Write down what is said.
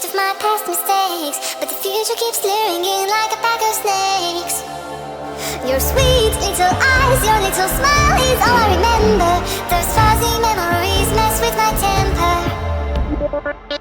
drift of my past mistakes, but the future keeps luring in like a pack of snakes. Your sweet little eyes, your little smile is all I remember. Those fuzzy memories mess with my temper.